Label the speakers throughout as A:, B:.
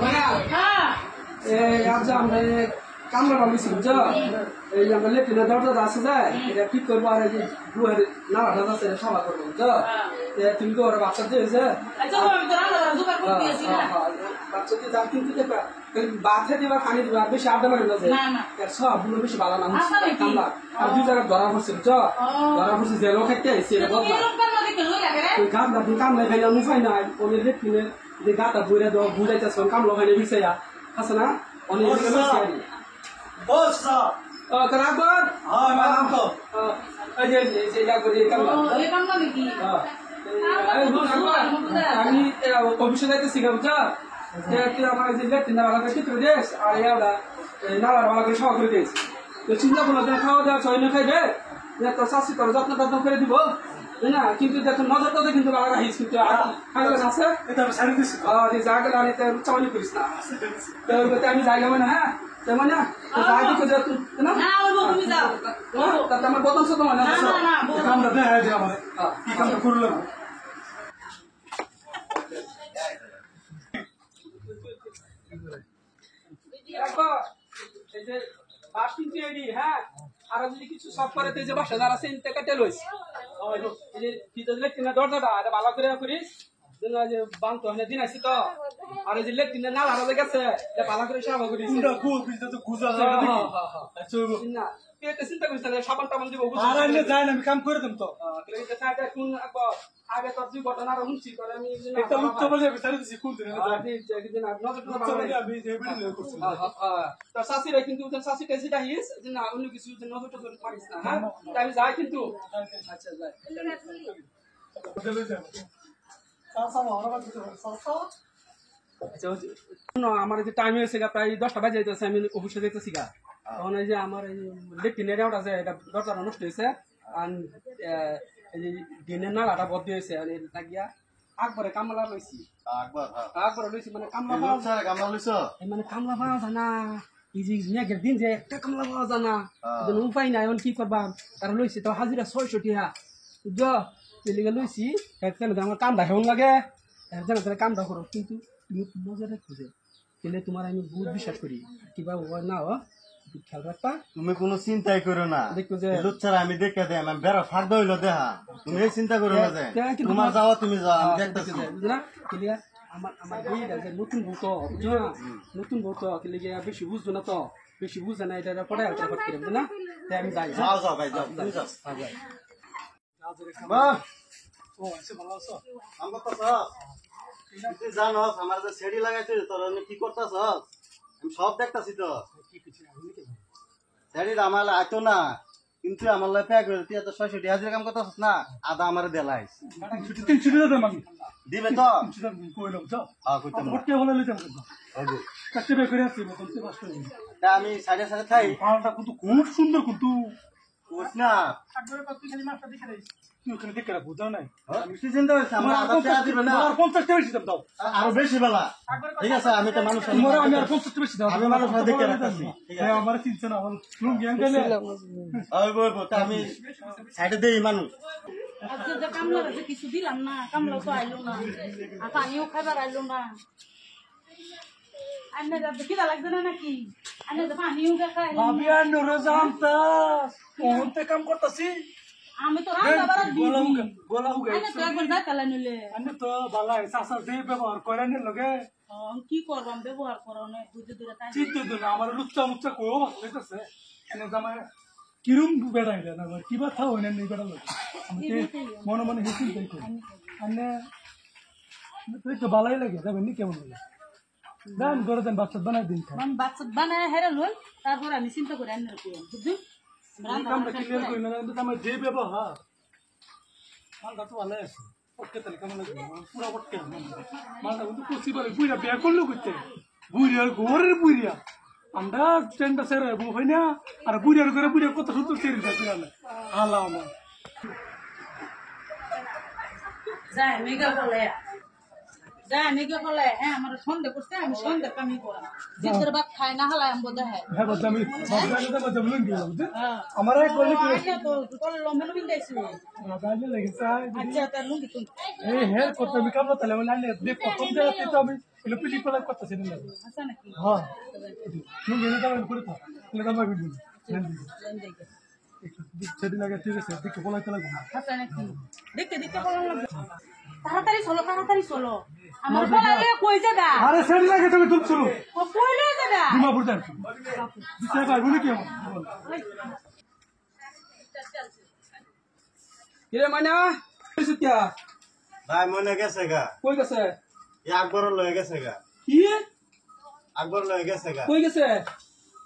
A: মানে আজ আমরা কামরা বানিয়েছি বুঝছো এই যে আমরা লেট্রিনের দরজা আছে যায় এটা ঠিক করবো আর এই যে দুয়ার নালাটা আছে সভা করবো বুঝছো তুমি তো ওরা বাচ্চা দিয়েছে বাচ্চা দিয়ে যা কিন্তু দেখবা বাথে দিবা পানি দিবা বেশি আড্ডা মারি না সবগুলো বেশি ভালো না কামলা আর দুই জায়গায় ধরা পড়ছে বুঝছো ধরা পড়ছে যে লোক একটা এসে কামলা কামলা খাই আমি পাই না অনেক লেট্রিনের যে গাটা বুড়ে দেওয়া বুঝাইতেছে কামলা খাইলে বিষয়া আছে না অনেক Kenapa? Kenapa? Aja jago di kamar.
B: Kamar lagi.
A: Kami komisioner itu sih kamu cak. Kita mana sih lihat tinggal orang kecil terus, ayah ada nalar orang kecil sama terus. Terus cinta pun ada kau ada soalnya kayak deh. Ya tersasi terus jatuh jatuh kerja di bawah. Nah, কিন্তু দেখো নজর তো কিন্তু লাগা হিস কিন্তু আগলে আছে
C: এটা সার্ভিস
A: দি জায়গা লানি তে চাওনি করিস না তো আমি জায়গা মানে হ্যাঁ তেমন না জায়গা কো যত না
B: না ওই তুমি যাও
A: তা আমার বদন সত মানে
B: না না
C: কামটা দেখাই দে আমারে কি কামটা করলাম
A: দেখো এই যে বাস কিনতে এডি হ্যাঁ আর যদি কিছু সব করে তে যে বাসা যারা সেন তে কেটে লইস এই যে ভিতরে লেট্রিনের দরজাটা এটা ভালো করে করিস যে বান্ত হনে দিন আছে তো আর এই যে লেট্রিনের নালা হয়ে গেছে এটা ভালো করে সাফা করিস
C: কুন্ডা কো বিজে তো গুজা যায় নাকি আচ্ছা
A: না পেটে চিন্তা করিস না সাবান টাবান দিব
C: আর আইনে যাই না আমি কাম করে দেব তো
A: এটা সাইডে কোন আগে তো দুই ঘটনা আর হুঁচি করে আমি
C: একটা লুচ্চা বলে বিচারে দিছি কোন দিন না
A: একদিন নজর তো
C: লুচ্চা বলে আমি যে ভিডিও করছি
A: তো শাশিরা কিন্তু শাশি টেসি ডাইস যে না অন্য কিছু নজর তো পারিস না হ্যাঁ আমি যাই কিন্তু আচ্ছা যাই
C: চলে যাও সাসা মারা বাকি তো সাসা
A: আচ্ছা আমার যে টাইম হয়েছে প্রায় 10টা বাজে যাইতেছে আমি অফিসে যাইতেছি গা তখন এই যে আমার এই লেট্রিনের ওটা আছে এটা দরজাটা নষ্ট হয়েছে আর এই যে দিনের নালাটা বদ্ধ হয়েছে লাগিয়া আকবরে কামলা লইছি আকবরে লইছি মানে কামলা মানে কামলা পাওয়া যায় না এই যে মেঘের দিন যে একটা কামলা পাওয়া যায় না উপায় নাই এখন কি করবা তারা লইছি তো হাজিরা 600 টাকা বুঝছো তেলিগে লইছি আমার কামটা হেউন লাগে কামটা করো কিন্তু তুমি মজা রাখছো যে তাহলে তোমার আমি বহুত বিশ্বাস করি কিবা না খেয়াল রাখবা
D: তুমি কোনো চিন্তাই করো না
A: দেখো যে
D: লুচ্ছার আমি দেখে দেয় আমি বেড়া ফাঁক দইল দেখা তুমি এই চিন্তা করো না যে তোমার যাওয়া তুমি যাও আমি দেখতেছি
A: না কিলিয়া আমার বইটা যে নতুন বউ তো বুঝছো না নতুন বউ তো কিলিয়া বেশি বুঝছো না তো বেশি বুঝে না এটা পড়ে আলটা ফাট করে না তাই আমি যাই
D: যাও যাও ভাই যাও তুমি যাও
A: যাই
C: বাহ ও আছে ভালো আছো
D: আমি করতেছ তুই জানোস আমার যে সেডি লাগাইছে তোর আমি কি করতেছ আমি সব দেখতাছি তো সেডি আমার আইতো না কিন্তু আমার লাই প্যাক করে তুই এত 600 টাকা হাজিরা কাম করতেছ না আদা আমার দেলাইস
C: ছুটি 300 টাকা দাম আমি
D: দিবে তো
C: 300 টাকা কইলাম তো
D: কইতাম
C: ওকে বলে লইতাম
D: ওগো
C: কাটতে বে করে আসছি বলতে কষ্ট হই
D: তা আমি সাইডে সাইডে খাই
C: পালটা কিন্তু খুব সুন্দর কিন্তু
D: কোস না
C: একবারে কত খালি মাছটা দেখে রাইস তুই ওখানে দেখে রাখবো জানো না
D: আমি কি চিন্তা করছি আমার আদা টাকা দিবে না
C: আর 50 টাকা বেশি দাও
D: আরো বেশি বেলা ঠিক আছে আমি তো মানুষ
C: তোমার আমি আর 50 টাকা বেশি দাও
D: আমি মানুষ দেখে রাখতাছি ঠিক আছে
C: আমার চিন্তা না আমার লুঙ্গি আনলে
D: ওই বই তা আমি সাইডে দেই মানুষ
B: আজকে যে কামলা যে কিছু দিলাম না কামলা তো আইলো না আর পানিও খাবার আইলো না আন্নে যাবে কি লাগবে না নাকি আন্নে যে পানিও দেখাই
C: ভাবি আর নরে জানতা কোনতে কাম করতাছি
B: আমি তো রান্না বাড়া দিই
C: গোলা হুগাই
B: আন্নে তো একবার যাই তালা নিলে
C: আন্নে তো বালাই চাচা যে ব্যবহার করে নে লগে
B: কি করবাম ব্যবহার করো না বুঝে দূরে তাই
C: চিন্তা তো না আমার লুচ্চা মুচ্চা কইও ভাবতেছে এনে জামাই কিরম বেড়াইলে না কিবা থা হইনা নেই বেড়ালো আমি মনে মনে হেসিল তাই কই আন্নে তুই তো বালাই লাগে যাবেন নি কেমন লাগে দান করে দেন বাচ্চা বানাই দিন খাই
B: আমি বাচ্চা বানায় হেরে লই তারপর আমি চিন্তা করে আন্নে কইম বুঝলি
C: কামটা ক্লিয়ার কই না কিন্তু আমার যে ব্যবহার মালটা তো ভালো আছে পটকে তাহলে কেমন লাগে পুরো পটকে মালটা কিন্তু পসিবল বুইরা বিয়া করলো কইতে বুইরা ঘরের বুইরা আমরা টেন্ডা সেরে হয় না আর বুইরার করে বুইরা কত সুন্দর সেরে থাকে আল্লাহ আমার
B: যাই মেগা বলে যা নাকি হলে হ্যাঁ আমার সন্দেহ করছে আমি সন্দেহ কামি করা জিদের ভাত খায় না হলে আমি বোধ হয়
C: হ্যাঁ বলছি আমি বাজার লুঙ্গি আমার এক বলি কি
B: তোর লম্বা লুঙ্গি দিয়েছিল
C: গালে লেগেছে
B: আচ্ছা তার লুঙ্গি তুই
C: এই হেয়ার করতে আমি কামলা তাহলে আমি লাইনে দেখ প্রথম জায়গাতে তো আমি এলো পিলি পলা করতেছি না
B: আচ্ছা নাকি
C: হ্যাঁ লুঙ্গি এটা আমি করে তো তাহলে তো আমি বলি সেদিন আগে ঠিক আছে দেখে পলাইতে লাগবে
B: আচ্ছা নাকি দেখতে দেখতে বলো তাড়াতাড়ি চলো আমার বলালে কই যাবা
C: আরে সেদিন আগে তুমি দুধ শুরু
B: ও কই লই যাবা
C: ডিমাপুর যান দিতে পারবো নাকি আমার
A: কিরে মাইনা কইছিস কিয়া
D: ভাই মনে গেছে গা
A: কই গেছে
D: আকবর লয়ে গেছে গা
A: কি
D: আকবর লয়ে গেছে গা
A: কই গেছে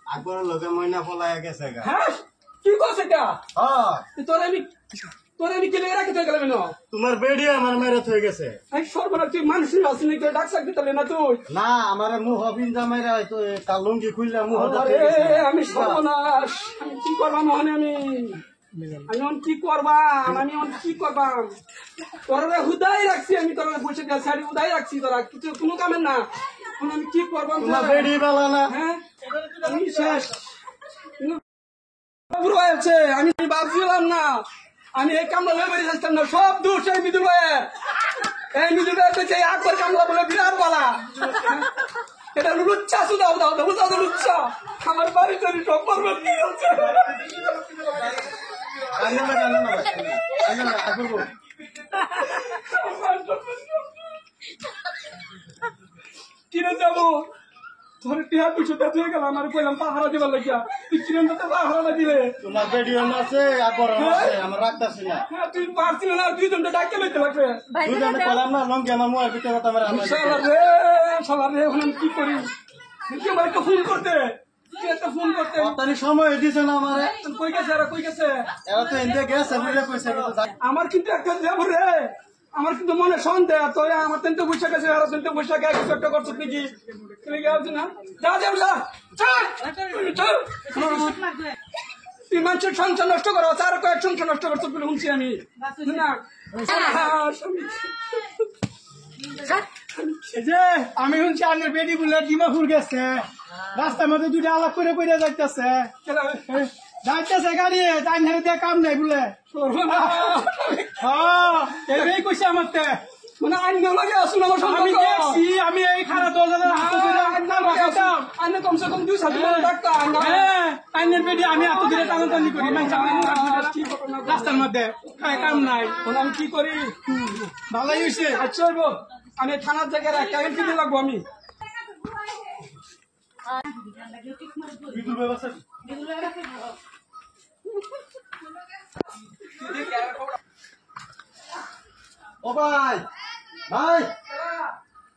D: আকবর লগে ময়না পলায় গেছে গা
A: হ্যাঁ কি কইছে কিয়া
D: হ্যাঁ
A: তোরে আমি কেলে রাখতে গেলাম না
D: তোমার বেডি আমার মেরে থয়ে গেছে
A: এই সর্বনাশ তুই মানুষের আসনি কেউ ডাক সাক দিতে না তুই
D: না আমার মুহ বিন্দা মেরে হয়তো তার লুঙ্গি খুললে মুহ
A: আরে আমি সর্বনাশ আমি কি করবাম মনে আমি কি করবাম আমি কি করবাম তোরা হুদাই রাখছি আমি তোরা বসে শাড়ি হুদাই রাখছি তোরা কিছু কোনো কামের না আমি কি করবাম
D: তোমার বেডি বেলা না
A: হ্যাঁ আমি শেষ পুরো আছে আমি ভাবছিলাম না আমি এই কামলা হয়ে বেরিয়ে যাচ্ছিলাম না সব দূর সেই মিদুল ভাইয়ের এই মিদুল ভাইয়ের তো আকবর কামলা বলে বিরাট বলা এটা লুচ্ছা শুধাও দাও বুঝাও তো লুচ্ছা আমার বাড়ি তৈরি সব পর্বত নিয়ে যাচ্ছে কিনে যাবো ধরে টিহার পিছু দেখতে গেল আমার কইলাম পাহারা দিবার লাগিয়া তুই কিনে তো পাহারা না দিলে
D: তোমার বেডি আছে আকবর আছে আমার রাখতাছি না
A: হ্যাঁ তুই পারছিল না তুই তো ডাক্তার লইতে লাগবে
D: দুজনে কলাম না লঙ্গি আমার মুহের ভিতরে তোমার
A: শালা রে এখন আমি কি করি তুই আমার একটা ফোন করতে তুই একটা ফোন করতে
D: অতানি সময় দিছে না আমারে
A: কই গেছে এরা কই গেছে
D: এরা তো এনতে গেছে বুঝে কইছে
A: আমার কিন্তু একটা যাব রে আমার কিন্তু মনে সন্দেহ তোর আমার তেনতে বসে গেছে আর তেনতে বসে গেছে কিছু একটা করছিস নাকি তুই গেছিস না যা যা তুই মানুষের সংসার নষ্ট করো তার কয়েক সংসার নষ্ট করছো বলে শুনছি আমি না
C: যে আমি শুনছি আপনার বেডি বলে ডিমাপুর গেছে রাস্তার মধ্যে দুইটা আলাপ করে করে যাইতেছে যাইতেছে গাড়ি তাই দিয়ে কাম নাই বলে এই কইছে আমার
A: মানে আইন লাগে আসুন আমার
C: আমি দেখছি আমি এই খারাপ
A: আইনে কমসে কম 2 সাল ডাক্তার
C: আইনের বেডি আমি এত দূরে টানাটানি করি রাস্তার মধ্যে কাম নাই
A: আমি কি করি
C: ভালোই হয়েছে
A: আচ্ছা আমি থানার জায়গায় একটা কিনে লাগবো আমি
D: ও ভাই ভাই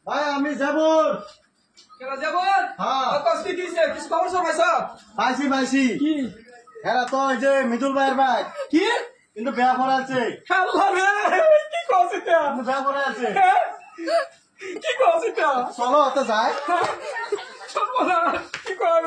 D: ভাই আমি যাব
A: কিছু খবর সব
D: পাইছি পাইছি
A: কি
D: এরা তো ওই যে মিদুল ভাইয়ের ভাই
A: কি
D: কিন্তু বেয়া পড়া আছে
A: কি কৌশিতা
D: কিন্তু বেয়া পড়া আছে
A: কি কৌশিতা
D: চলো তো যায়
A: কি কর